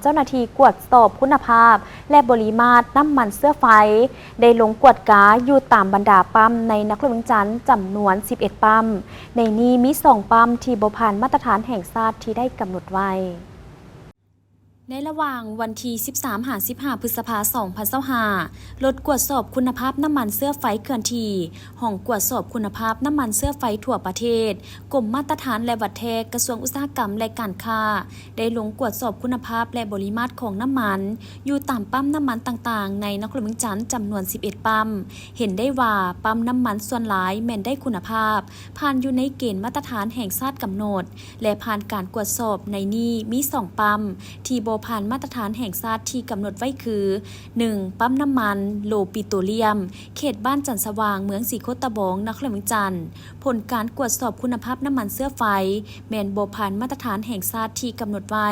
จ้าหน้าที่กวดสอบคุณภาพและปริมาตรน้ำมันเสื้อไฟได้ลงกวดกาอยู่ตามบรรดาปั๊มในนครหลวงจันทร์จำนวน 11 ปั๊มในนี้มี 2 ปั๊มที่บ่ผ่านมาตรฐานแห่งชาติที่ได้กำหนดไว้ในระหว่างวันที่ 13-15 พฤษภาคม 2025รถกวดสอบคุณภาพน้ำมันเสื้อไฟเคลื่อนที่ห้องกวดสอบคุณภาพน้ำมันเสื้อไฟทั่วประเทศกรมมาตรฐานและวัดแทกกระทรวงอุตสาหกรรมและการค้าได้ลงกวดสอบคุณภาพและปริมาตรของน้ำมันอยู่ตามปั๊มน้ำมันต่างๆในนครหลวงจันทร์จำนวน 11 ปั๊มเห็นได้ว่าปั๊มน้ำมันส่วนหลายแม่นได้คุณภาพผ่านอยู่ในเกณฑ์มาตรฐานแห่งชาติกำหนดและผ่านการกวดสอบในนี้มี 2 ปั๊มที่บ่ผ่านมาตรฐานแห่งชาติที่กำหนดไว้คือ 1. ปั๊มน้ำมันโลปิโตรเลียมเขตบ้านจันทร์สว่างเมืองศรีโคตะบองนครหลวงจันทร์ผลการกวดสอบคุณภาพน้ำมันเสื้อไฟแม่นบ่ผ่านมาตรฐานแห่งชาติที่กำหนดไว้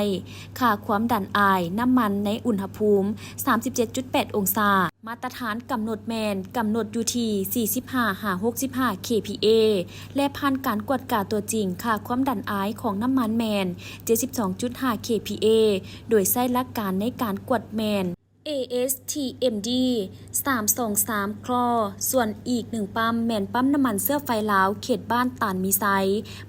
ค่าความดันอายน้ำมันในอุณหภูมิ 37.8 องศามาตรฐานกำหนดแมนกำหนดอยู่ที่ 45-65 kPa และผ่านการกวดกาตัวจริงค่าความดันอายของน้ำมันแมน 72.5 kPa โดยใช้หลักการในการกวดแมน ASTMD 323 คลอส่วนอีก 1 ปั๊มแม่นปั๊มน้ำมันเสื้อไฟลาวเขตบ้านตานมีไซ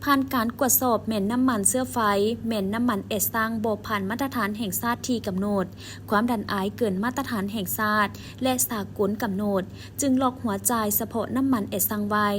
ผ่านการกวดสอบแม่นน้ำมันเสื้อไฟแม่นน้ำมันเอสซังบ่ผ่านมาตรฐานแห่งชาติที่กำหนดความดันอายเกินมาตรฐานแห่งชาติและสากลกำหนดจึงล็อกหัวจ่ายเฉพาะน้ำมันเอสซังไว้